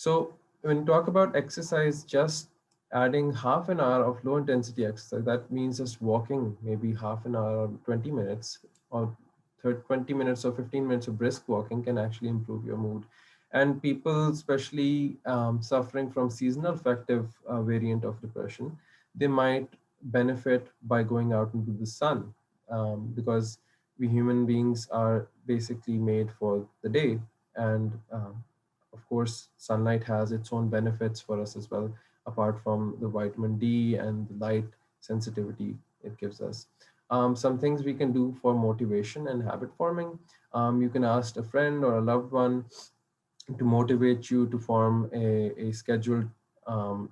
So when you talk about exercise, just adding half an hour of low intensity exercise, that means just walking maybe half an hour or 20 minutes or 20 minutes or 15 minutes of brisk walking can actually improve your mood. And people, especially suffering from seasonal affective variant of depression, they might benefit by going out into the sun, because we human beings are basically made for the day. And of course, sunlight has its own benefits for us as well, apart from the vitamin D and the light sensitivity it gives us. Some things we can do for motivation and habit forming. You can ask a friend or a loved one to motivate you to form a scheduled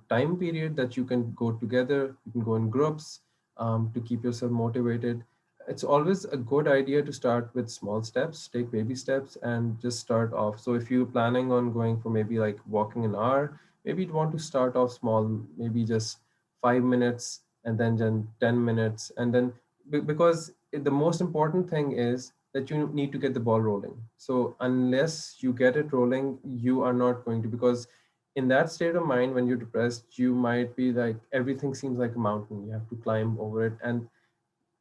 time period that you can go together. You can go in groups to keep yourself motivated. It's always a good idea to start with small steps, take baby steps, and just start off. So if you're planning on going for maybe like walking an hour, maybe you'd want to start off small, maybe just 5 minutes, and then 10 minutes. And then because the most important thing is that you need to get the ball rolling. So unless you get it rolling, you are not going to, because in that state of mind, when you're depressed, you might be like, everything seems like a mountain. You have to climb over it. And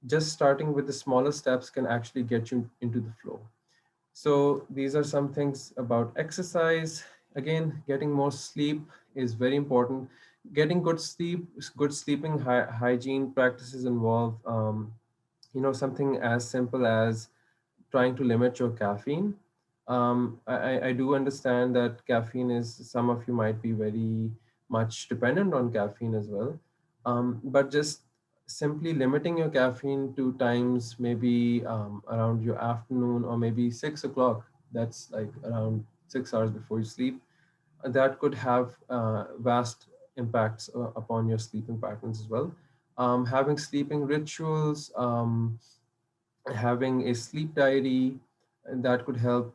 just starting with the smaller steps can actually get you into the flow. So these are some things about exercise. Again, getting more sleep is very important. Getting good sleep, good sleeping hygiene practices involve, something as simple as trying to limit your caffeine. I do understand that caffeine is, some of you might be very much dependent on caffeine as well. But just simply limiting your caffeine to times maybe around your afternoon or maybe 6 o'clock, that's like around 6 hours before you sleep, that could have vast impacts upon your sleeping patterns as well. Having sleeping rituals, having a sleep diary, that could help.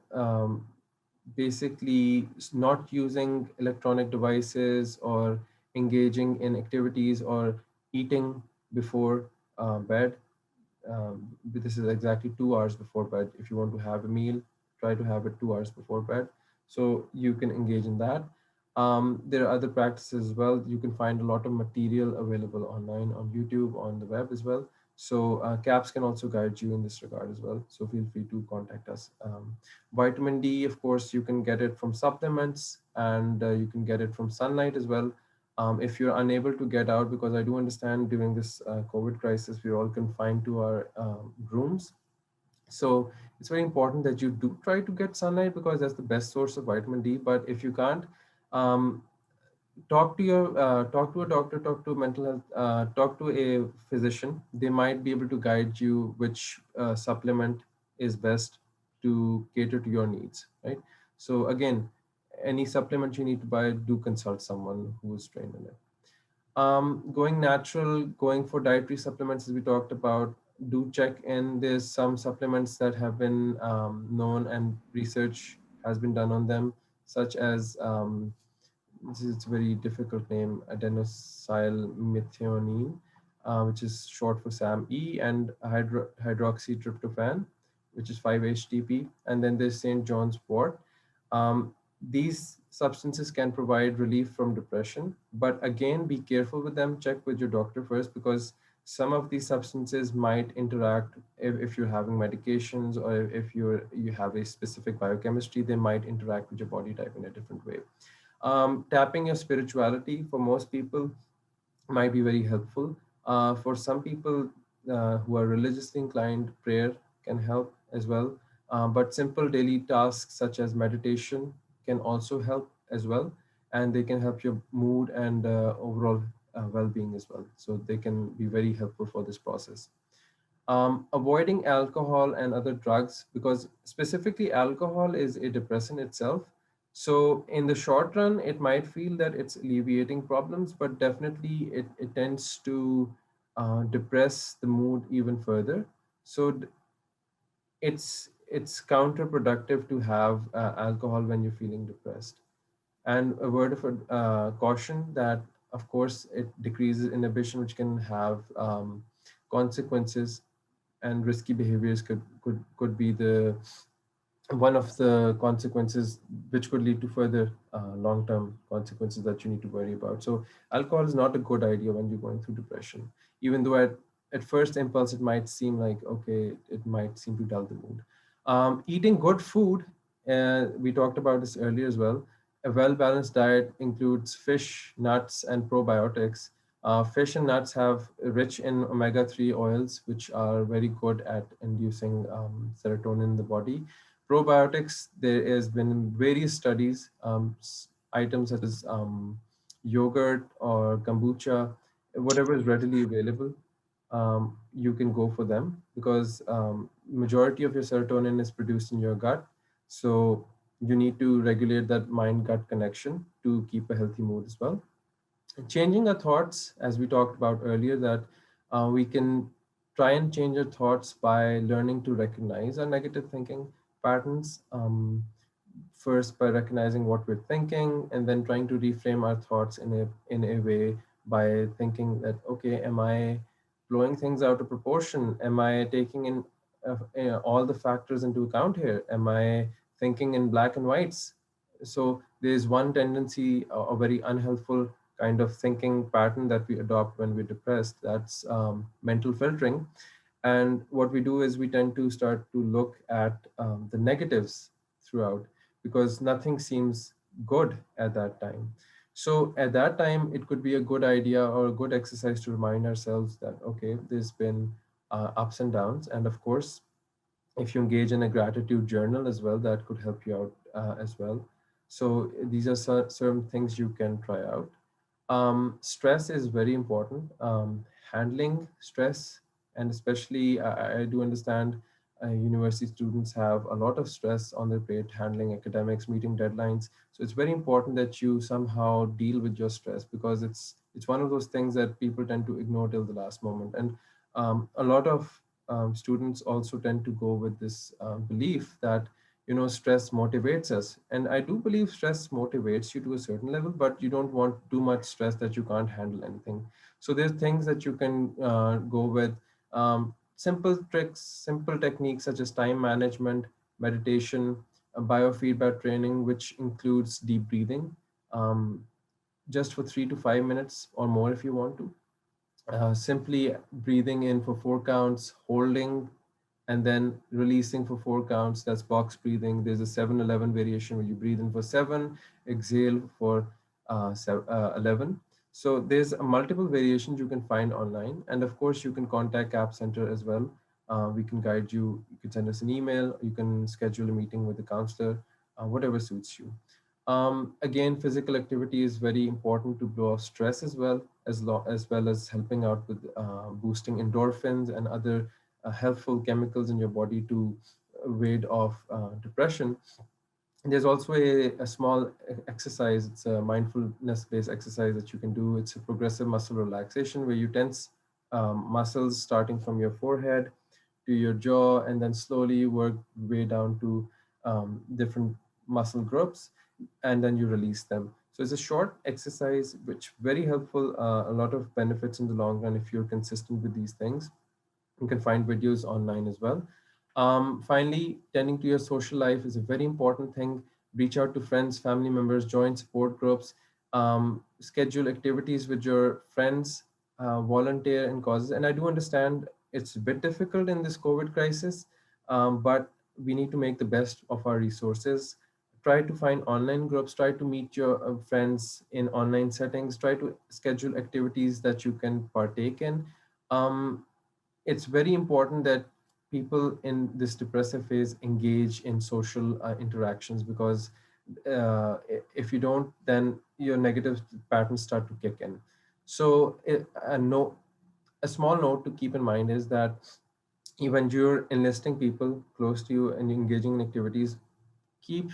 Basically, not using electronic devices or engaging in activities or eating before bed. This is exactly 2 hours before bed. If you want to have a meal, try to have it 2 hours before bed, so you can engage in that. There are other practices as well. You can find a lot of material available online, on YouTube, on the web as well. So CAPS can also guide you in this regard as well. So feel free to contact us. Vitamin D, of course, you can get it from supplements, and you can get it from sunlight as well. If you're unable to get out, because I do understand during this COVID crisis, we're all confined to our rooms. So it's very important that you do try to get sunlight, because that's the best source of vitamin D. But if you can't, um, talk to a doctor, talk to a mental health, talk to a physician. They might be able to guide you which supplement is best to cater to your needs, right? So again, any supplement you need to buy, do consult someone who is trained in it. Going natural, going for dietary supplements, as we talked about, do check in. There's some supplements that have been known, and research has been done on them, such as this is a very difficult name, adenosylmethionine, which is short for SAMe, and hydroxytryptophan, which is 5-HTP, and then there's St. John's wort. Um, these substances can provide relief from depression, but again, be careful with them. Check with your doctor first, because some of these substances might interact, if you're having medications, or if you have a specific biochemistry, they might interact with your body type in a different way. Tapping your spirituality for most people might be very helpful. For some people who are religiously inclined, prayer can help as well. But simple daily tasks such as meditation can also help as well, and they can help your mood and overall well-being as well. So they can be very helpful for this process. Avoiding alcohol and other drugs, because specifically alcohol is a depressant itself. So in the short run, it might feel that it's alleviating problems, but definitely it tends to depress the mood even further. So it's counterproductive to have alcohol when you're feeling depressed. And a word of caution that, of course, it decreases inhibition, which can have consequences, and risky behaviors could be the one of the consequences which could lead to further long-term consequences that you need to worry about. So alcohol is not a good idea when you're going through depression, even though at first impulse it might seem like, okay, it might seem to dull the mood. Eating good food, we talked about this earlier as well. A well-balanced diet includes fish, nuts, and probiotics. Fish and nuts have rich in omega-3 oils, which are very good at inducing serotonin in the body. Probiotics, there has been various studies, items such as yogurt or kombucha, whatever is readily available, you can go for them because majority of your serotonin is produced in your gut. So you need to regulate that mind-gut connection to keep a healthy mood as well. Changing our thoughts, as we talked about earlier, that we can try and change our thoughts by learning to recognize our negative thinking patterns. First, by recognizing what we're thinking, and then trying to reframe our thoughts in a way by thinking that, okay, am I blowing things out of proportion? Am I taking in all the factors into account here? Am I thinking in black and whites? So there's one tendency, a very unhelpful kind of thinking pattern that we adopt when we're depressed. That's mental filtering. And what we do is we tend to start to look at the negatives throughout because nothing seems good at that time. So at that time, it could be a good idea or a good exercise to remind ourselves that, okay, there's been ups and downs. And of course, if you engage in a gratitude journal as well, that could help you out as well. So these are certain things you can try out. Stress is very important. Handling stress, and especially I do understand university students have a lot of stress on their plate, handling academics, meeting deadlines. So it's very important that you somehow deal with your stress because it's one of those things that people tend to ignore till the last moment. And a lot of students also tend to go with this belief that stress motivates us, and I do believe stress motivates you to a certain level, but you don't want too much stress that you can't handle anything. So there's things that you can go with, simple tricks, simple techniques such as time management, meditation, biofeedback training, which includes deep breathing, um, just for 3 to 5 minutes or more if you want to. Simply breathing in for 4 counts, holding, and then releasing for 4 counts. That's box breathing. There's a 7-11 variation where you breathe in for 7, exhale for 11. So there's multiple variations you can find online. And of course, you can contact App Center as well. We can guide you. You can send us an email. You can schedule a meeting with the counselor, whatever suits you. Again, physical activity is very important to blow off stress as well, as well as helping out with boosting endorphins and other helpful chemicals in your body to ward off depression. There's also a small exercise. It's a mindfulness-based exercise that you can do. It's a progressive muscle relaxation where you tense muscles starting from your forehead to your jaw, and then slowly work way down to different muscle groups, and then you release them. So it's a short exercise, which very helpful, a lot of benefits in the long run if you're consistent with these things. You can find videos online as well. Finally, tending to your social life is a very important thing. Reach out to friends, family members, join support groups, schedule activities with your friends, volunteer in causes. And I do understand it's a bit difficult in this COVID crisis, but we need to make the best of our resources. Try to find online groups, try to meet your friends in online settings, try to schedule activities that you can partake in. Um, it's very important that people in this depressive phase engage in social interactions because if you don't, then your negative patterns start to kick in. So a small note to keep in mind is that even you're enlisting people close to you and engaging in activities, keep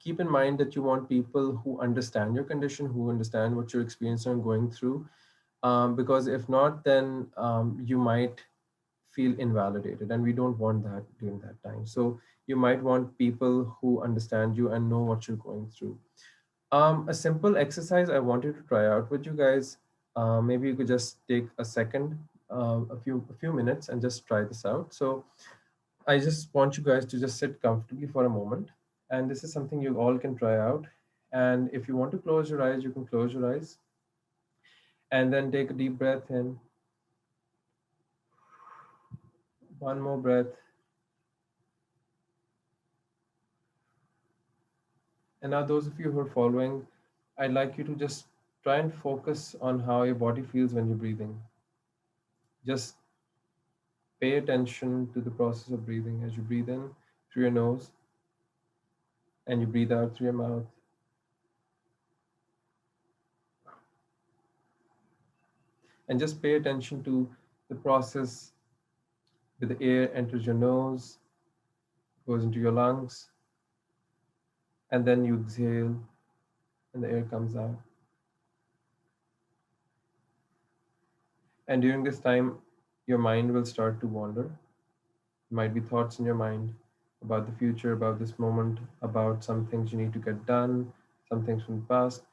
keep in mind that you want people who understand your condition, who understand what you're experiencing and going through, because if not, then you might feel invalidated, and we don't want that during that time. So you might want people who understand you and know what you're going through. A simple exercise I wanted to try out with you guys. Maybe you could just take a second, a few minutes, and just try this out. So I just want you guys to just sit comfortably for a moment. And this is something you all can try out. And if you want to close your eyes, you can close your eyes and then take a deep breath in. One more breath. And now, those of you who are following, I'd like you to just try and focus on how your body feels when you're breathing. Just pay attention to the process of breathing as you breathe in through your nose and you breathe out through your mouth. And just pay attention to the process where the air enters your nose, goes into your lungs, and then you exhale and the air comes out. And during this time, your mind will start to wander. There might be thoughts in your mind about the future, about this moment, about some things you need to get done, some things from the past.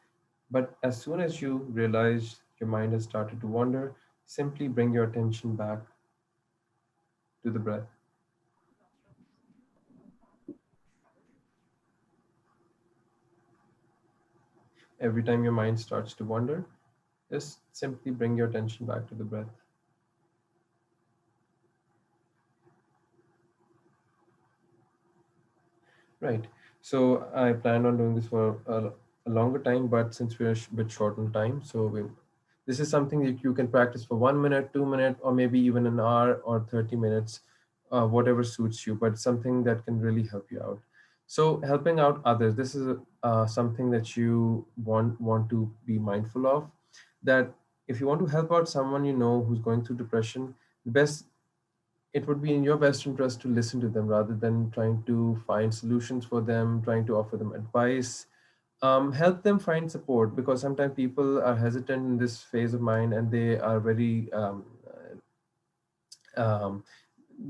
But as soon as you realize your mind has started to wander, simply bring your attention back to the breath. Every time your mind starts to wander, just simply bring your attention back to the breath. Right. So I planned on doing this for a longer time, but since we're a bit short on time, this is something that you can practice for 1 minute, 2 minutes, or maybe even an hour or 30 minutes, whatever suits you, but something that can really help you out. So helping out others, this is something that you want to be mindful of. That if you want to help out someone you know who's going through depression, the best it would be in your best interest to listen to them rather than trying to find solutions for them, trying to offer them advice. Help them find support because sometimes people are hesitant in this phase of mind and they are very um,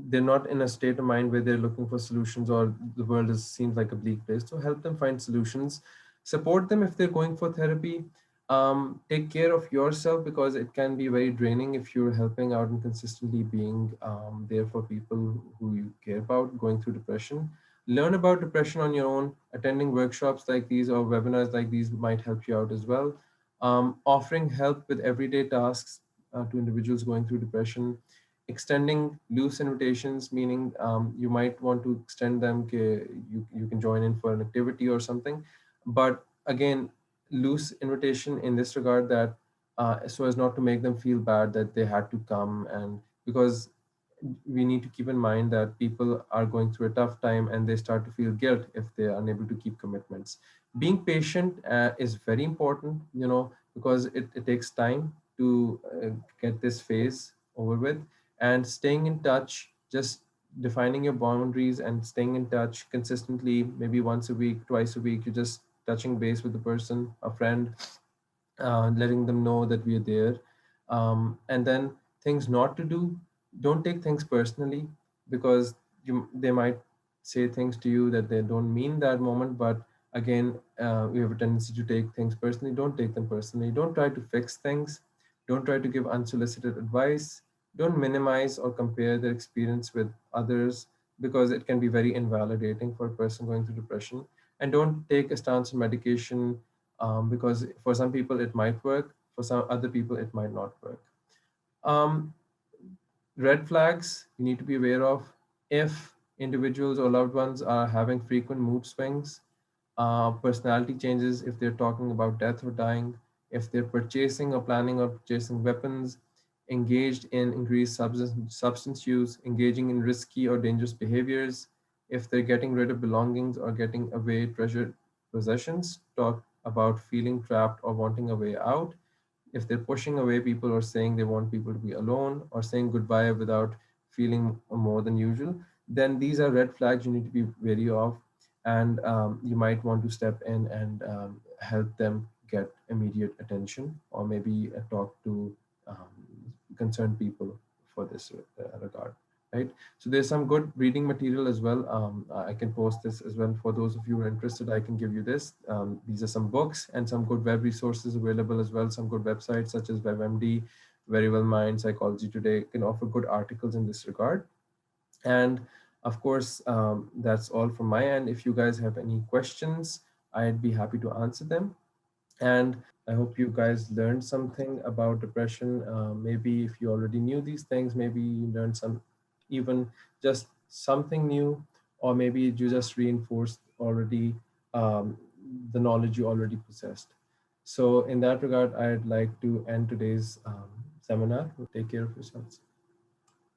they're not in a state of mind where they're looking for solutions or the world seems like a bleak place. So help them find solutions, support them if they're going for therapy. Take care of yourself because it can be very draining if you're helping out and consistently being there for people who you care about going through depression. Learn about depression on your own. Attending workshops like these or webinars like these might help you out as well. Offering help with everyday tasks to individuals going through depression. Extending loose invitations, meaning you might want to extend them, you can join in for an activity or something. But again, loose invitation in this regard that so as not to make them feel bad that they had to come, and because we need to keep in mind that people are going through a tough time and they start to feel guilt if they are unable to keep commitments. Being patient is very important, because it takes time to get this phase over with. And staying in touch, just defining your boundaries and staying in touch consistently, maybe once a week, twice a week, you're just touching base with the person, a friend, letting them know that we are there. And then things not to do, don't take things personally, because they might say things to you that they don't mean that moment. But again, we have a tendency to take things personally. Don't take them personally. Don't try to fix things. Don't try to give unsolicited advice. Don't minimize or compare their experience with others, because it can be very invalidating for a person going through depression. And don't take a stance on medication, because for some people it might work, for some other people it might not work. Um, Red flags you need to be aware of: if individuals or loved ones are having frequent mood swings, personality changes, if they're talking about death or dying, if they're purchasing or planning or purchasing weapons, engaged in increased substance use, engaging in risky or dangerous behaviors, if they're getting rid of belongings or getting away treasured possessions, talk about feeling trapped or wanting a way out, if they're pushing away people or saying they want people to be alone or saying goodbye without feeling more than usual, then these are red flags you need to be wary of. And you might want to step in and help them get immediate attention, or maybe talk to concerned people for this regard. Right. So there's some good reading material as well. I can post this as well for those of you who are interested. I can give you this. These are some books and some good web resources available as well. Some good websites such as WebMD, Very Well Mind, Psychology Today can offer good articles in this regard. And Of course, that's all from my end. If you guys have any questions, I'd be happy to answer them. And I hope you guys learned something about depression. Maybe if you already knew these things, maybe you learned some, even just something new, or maybe you just reinforced already um, the knowledge you already possessed. So, in that regard, I'd like to end today's seminar. Take care of yourselves.